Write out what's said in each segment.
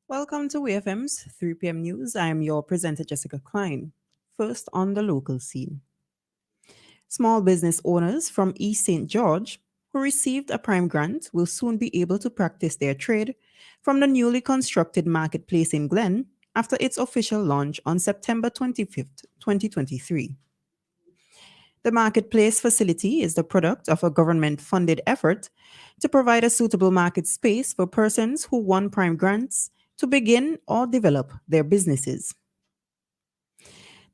Welcome to WEFM's 3 p.m. News. I am your presenter, Jessica Klein. First on the local scene. Small business owners from East St. George who received a prime grant will soon be able to practice their trade from the newly constructed marketplace in Glen after its official launch on September 25th, 2023. The marketplace facility is the product of a government funded effort to provide a suitable market space for persons who won prime grants to begin or develop their businesses.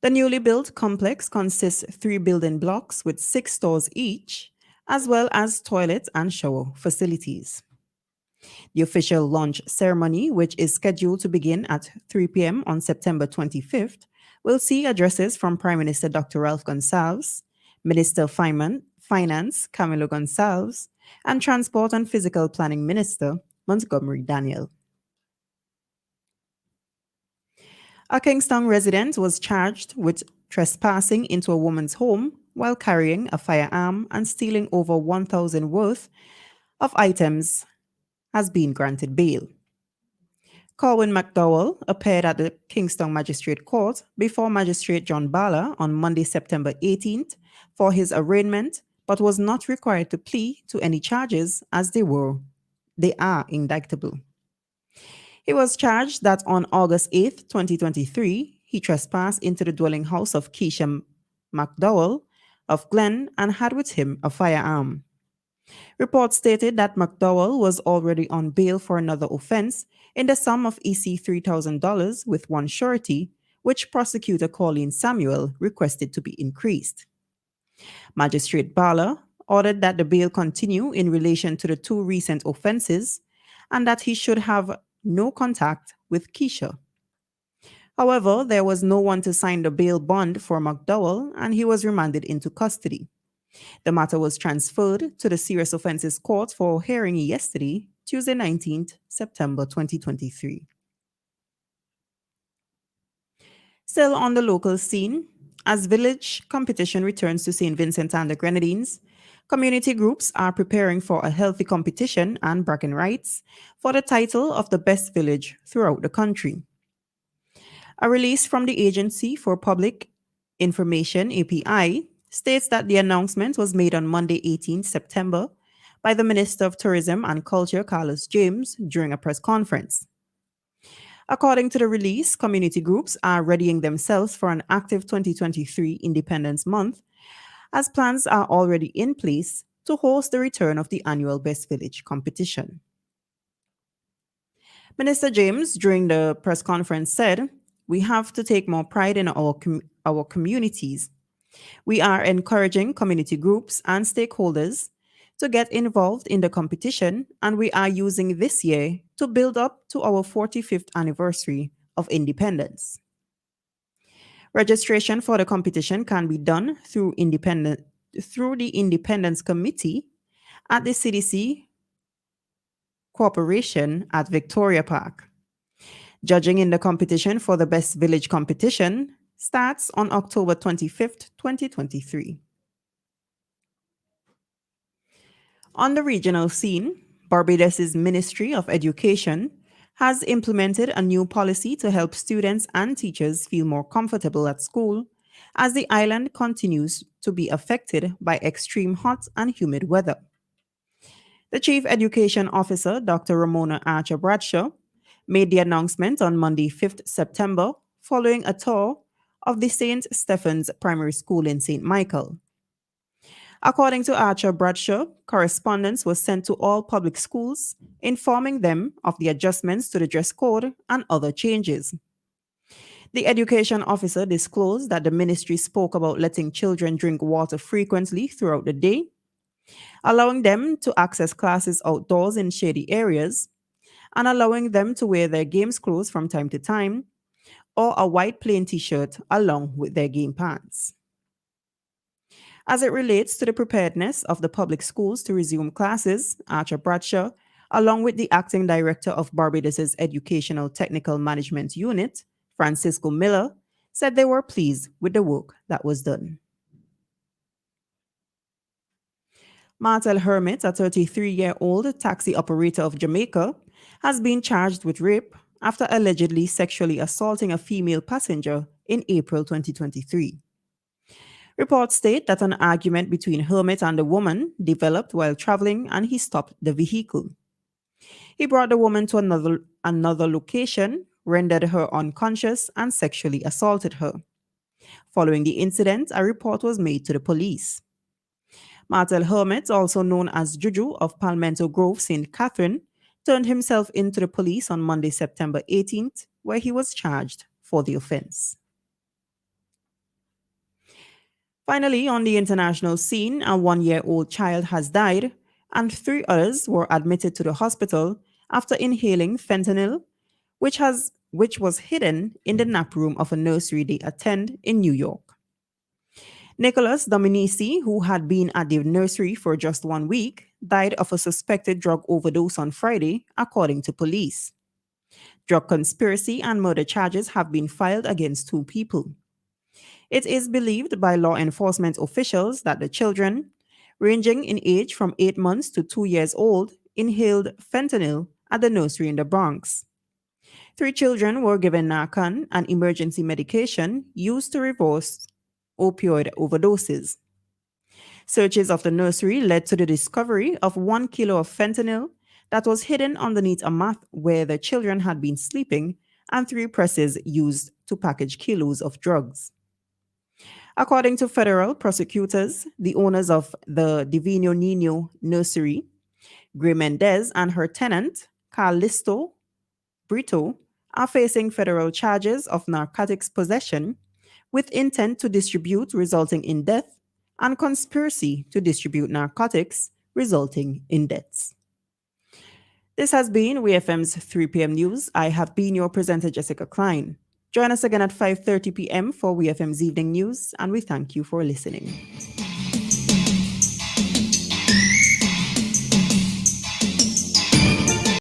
The newly built complex consists of 3 building blocks with 6 stores each, as well as toilet and shower facilities. The official launch ceremony, which is scheduled to begin at 3 p.m. on September 25th, will see addresses from Prime Minister Dr. Ralph Gonsalves, Minister of Finance Camilo Gonsalves, and Transport and Physical Planning Minister Montgomery Daniel. A Kingston resident was charged with trespassing into a woman's home while carrying a firearm and stealing over 1,000 worth of items has been granted bail. Colwyn McDowell appeared at the Kingston Magistrate Court before Magistrate John Bala on Monday, September 18th for his arraignment, but was not required to plead to any charges as they are indictable. He was charged that on August 8th, 2023, he trespassed into the dwelling house of Keisha McDowell of Glen and had with him a firearm. Reports stated that McDowell was already on bail for another offense in the sum of $3,000 with one surety, which prosecutor Colleen Samuel requested to be increased. Magistrate Bala ordered that the bail continue in relation to the 2 recent offenses and that he should have no contact with Keisha. However, there was no one to sign the bail bond for McDowell and he was remanded into custody. The matter was transferred to the Serious Offences Court for hearing yesterday, Tuesday 19th September 2023. Still on the local scene, as village competition returns to St. Vincent and the Grenadines, community groups are preparing for a healthy competition and bragging rights for the title of the best village throughout the country. A release from the Agency for Public Information API states that the announcement was made on Monday, 18th September, by the Minister of Tourism and Culture, Carlos James, during a press conference. According to the release, community groups are readying themselves for an active 2023 Independence Month, as plans are already in place to host the return of the annual Best Village competition. Minister James, during the press conference, said, "We have to take more pride in our communities. We are encouraging community groups and stakeholders to get involved in the competition, and we are using this year to build up to our 45th anniversary of independence." Registration for the competition can be done through the Independence Committee at the CDC Corporation at Victoria Park. Judging in the competition for the Best Village competition starts on October 25th, 2023. On the regional scene, Barbados' Ministry of Education has implemented a new policy to help students and teachers feel more comfortable at school as the island continues to be affected by extreme hot and humid weather. The Chief Education Officer, Dr. Ramona Archer Bradshaw, made the announcement on Monday, 5th September, following a tour of the St. Stephen's Primary School in St. Michael. According to Archer Bradshaw, correspondence was sent to all public schools, informing them of the adjustments to the dress code and other changes. The education officer disclosed that the ministry spoke about letting children drink water frequently throughout the day, allowing them to access classes outdoors in shady areas, and allowing them to wear their games clothes from time to time, or a white plain t-shirt along with their game pants. As it relates to the preparedness of the public schools to resume classes, Archer Bradshaw, along with the acting director of Barbados' Educational Technical Management Unit, Francisco Miller, said they were pleased with the work that was done. Martel Hermit, a 33-year-old taxi operator of Jamaica, has been charged with rape after allegedly sexually assaulting a female passenger in April 2023. Reports state that an argument between Hermit and the woman developed while traveling and he stopped the vehicle. He brought the woman to another location, rendered her unconscious, and sexually assaulted her. Following the incident, a report was made to the police. Martel Hermit, also known as Juju of Palmetto Grove, St. Catherine, turned himself in to the police on Monday, September 18th, where he was charged for the offense. Finally, on the international scene, a 1-year-old child has died, and 3 others were admitted to the hospital after inhaling fentanyl, which was hidden in the nap room of a nursery they attend in New York. Nicholas Dominici, who had been at the nursery for just 1 week, died of a suspected drug overdose on Friday, according to police. Drug conspiracy and murder charges have been filed against 2 people. It is believed by law enforcement officials that the children, ranging in age from 8 months to 2 years old, inhaled fentanyl at the nursery in the Bronx. 3 children were given Narcan, an emergency medication used to reverse opioid overdoses. Searches of the nursery led to the discovery of 1 kilo of fentanyl that was hidden underneath a mat where the children had been sleeping, and 3 presses used to package kilos of drugs. According to federal prosecutors, the owners of the Divino Nino nursery, Gray Mendez, and her tenant, Carlisto Brito, are facing federal charges of narcotics possession with intent to distribute resulting in death and conspiracy to distribute narcotics resulting in deaths. This has been WEFM's 3 p.m. news. I have been your presenter, Jessica Klein. Join us again at 5:30 p.m. for WEFM's evening news, and we thank you for listening.